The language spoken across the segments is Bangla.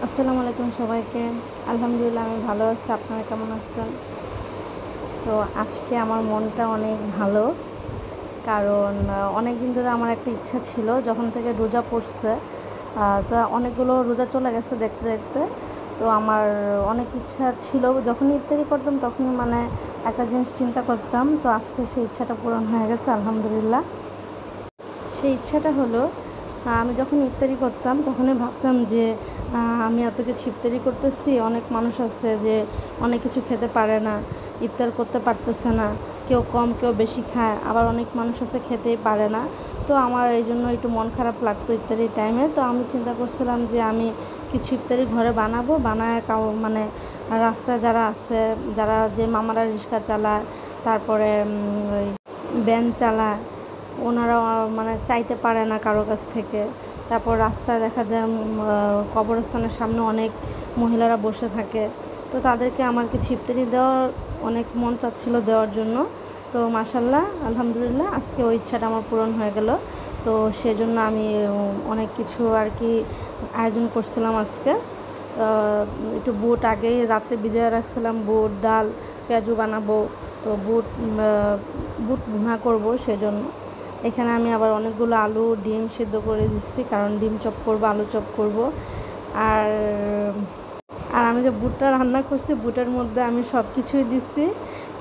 আসসালামু আলাইকুম সবাইকে। আলহামদুলিল্লাহ আমি ভালো আছি। আপনারা কেমন আছেন? তো আজকে আমার মনটা অনেক ভালো, কারণ অনেক দিন ধরে আমার একটা ইচ্ছা ছিল, যখন থেকে রোজা পড়ছে তো অনেকগুলো রোজা চলে গেছে দেখতে দেখতে। তো আমার অনেক ইচ্ছা ছিল, যখনই ইফতারি করতাম তখনই একটা জিনিস চিন্তা করতাম। তো আজকে সেই ইচ্ছাটা পূরণ হয়ে গেছে আলহামদুলিল্লাহ। সেই ইচ্ছাটা হলো, আমি যখন ইফতারি করতাম তখনই ভাবতাম যে আমি এত কিছু ইফতারি করতেছি, অনেক মানুষ আছে যে অনেক কিছু খেতে পারে না, ইফতার করতে পারতেছে না, কেউ কম কেউ বেশি খায়, আবার অনেক মানুষ আছে খেতেই পারে না। তো আমার এই জন্য একটু মন খারাপ লাগতো ইফতারির টাইমে। তো আমি চিন্তা করছিলাম যে আমি কিছু ইফতারি ঘরে বানাবো, বানায় রাস্তায় যারা আছে, যারা যে মামারা রিক্সা চালায়, তারপরে ওই ভ্যান চালায়, ওনারা চাইতে পারে না কারো কাছ থেকে। তারপর রাস্তায় দেখা যায় কবরস্থানের সামনে অনেক মহিলারা বসে থাকে। তো তাদেরকে আমার কিছু ইফতারি দেওয়ার অনেক মন চাচ্ছিল দেওয়ার জন্য। তো মাশাল্লাহ আলহামদুলিল্লাহ আজকে ওই ইচ্ছাটা আমার পূরণ হয়ে গেল। তো সেজন্য আমি অনেক কিছু আর কি আয়োজন করছিলাম আজকে। একটু বুট আগেই রাত্রে ভিজিয়ে রাখছিলাম, বুট ডাল পেঁয়াজু বানাবো। তো বুট ভুনা করবো, সেজন্য এখানে আমি আবার অনেকগুলো আলু ডিম সিদ্ধ করে দিচ্ছি, কারণ ডিম চপ করবো, আলু চপ করব। আর আর আমি যে বুটটা রান্না করছি, বুটের মধ্যে আমি সব কিছুই দিচ্ছি,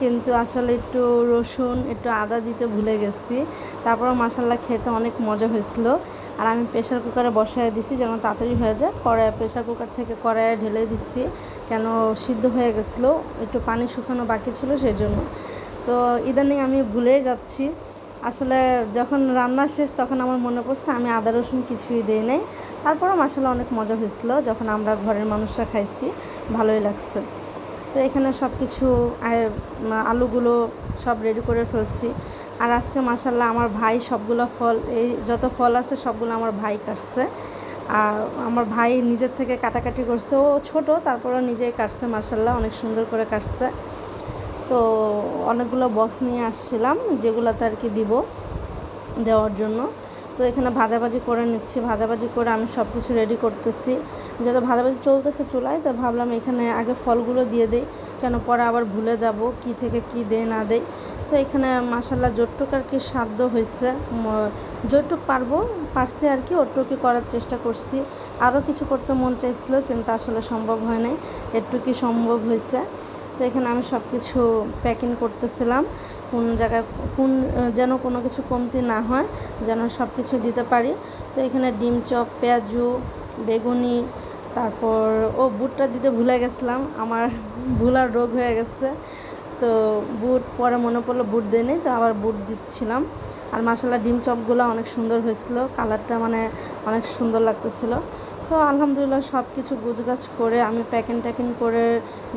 কিন্তু আসলে একটু রসুন একটু আদা দিতে ভুলে গেছি। তারপর মাশাল্লাহ খেতে অনেক মজা হয়েছিল। আর আমি প্রেশার কুকারে বসায় দিছি যেন তাড়াতাড়ি হয়ে যায়। প্রেশার কুকার থেকে কড়াইয়ে ঢেলে দিচ্ছি, কেন সিদ্ধ হয়ে গেছিলো, একটু পানি শুকানো বাকি ছিল সেজন্য। তো ইদানিং আমি ভুলেই যাচ্ছি। আসলে যখন রান্না শেষ তখন আমার মনে পড়ছে আমি আদা রসুন কিছুই দিই নাই। তারপরেও মাশাআল্লাহ অনেক মজা হয়েছিল, যখন আমরা ঘরের মানুষরা খাইছি ভালোই লাগছে। তো এখানে সব কিছু আলুগুলো সব রেডি করে ফেলছি। আর আজকে মাশাআল্লাহ আমার ভাই সবগুলো ফল, এই যত ফল আছে সবগুলো আমার ভাই কাটছে। আর আমার ভাই নিজের থেকে কাটাকাটি করছে, ও ছোট তারপরেও নিজেই কাটছে, মাশাআল্লাহ অনেক সুন্দর করে কাটছে। তো অনেকগুলো বক্স নিয়ে আসছিলাম যেগুলোতে আর কি দেওয়ার জন্য। তো এখানে ভাজাভাজি করে নিচ্ছি, ভাজাভাজি করে আমি সব কিছু রেডি করতেছি। যেহেতু ভাজাভাজি চলতেছে চুলায়, তো ভাবলাম এখানে আগে ফলগুলো দিয়ে দিই, কেন পরে আবার ভুলে যাব কি থেকে কি দেয় না দেয়। তো এখানে মাশাআল্লাহ যতটুকু আর কি সাধ্য হয়েছে, যতটুকু পারছি আর কি ওটুকুই করার চেষ্টা করছি। আরও কিছু করতে মন চাইছিল, কিন্তু আসলে সম্ভব হয় নাই, একটুকুই সম্ভব হয়েছে। তো এখানে আমি সব কিছু প্যাকিং করতেছিলাম, কোন জায়গায় যেন কোনো কিছু কমতি না হয়, যেন সব কিছু দিতে পারি। তো এখানে ডিম চপ, পেঁয়াজু, বেগুনি, তারপর বুটটা দিতে ভুলে গেছিলাম, আমার ভুলার রোগ হয়ে গেছে। তো বুট পরে মনে পড়লো বুট দিই নি, তো আবার বুট দিচ্ছিলাম। আর মাশাআল্লাহ ডিম চপগুলো অনেক সুন্দর হয়েছিল, কালারটা অনেক সুন্দর লাগতেছিল। তো আলহামদুলিল্লাহ সব কিছু গুছগাছ করে আমি প্যাকিং করে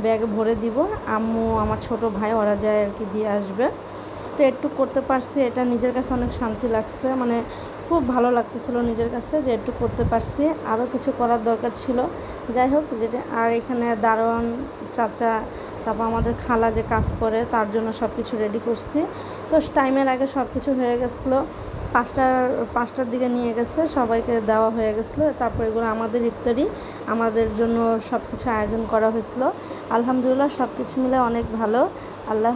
ব্যাগে ভরে দিব। আম্মু আমার ছোট ভাই ওরা যায় আর কি দিয়ে আসবে। তো একটু করতে পারছি, এটা নিজের কাছে অনেক শান্তি লাগছে, খুব ভালো লাগতেছিল নিজের কাছে যে একটু করতে পারছি। আরও কিছু করার দরকার ছিল, যাই হোক যেটা। আর এখানে দারোয়ান চাচা, তারপর আমাদের খালা যে কাজ করে তার জন্য সব কিছু রেডি করছি। তো টাইমের আগে সব কিছু হয়ে গেছিলো, 5টার দিকে নিয়ে গেছে, সবাইকে দেওয়া হয়ে গেছিলো। তারপর এগুলো আমাদের ইফতারি, আমাদের জন্য সব কিছু আয়োজন করা হয়েছিল। আলহামদুলিল্লাহ সব কিছু মিলে অনেক ভালো। আল্লাহ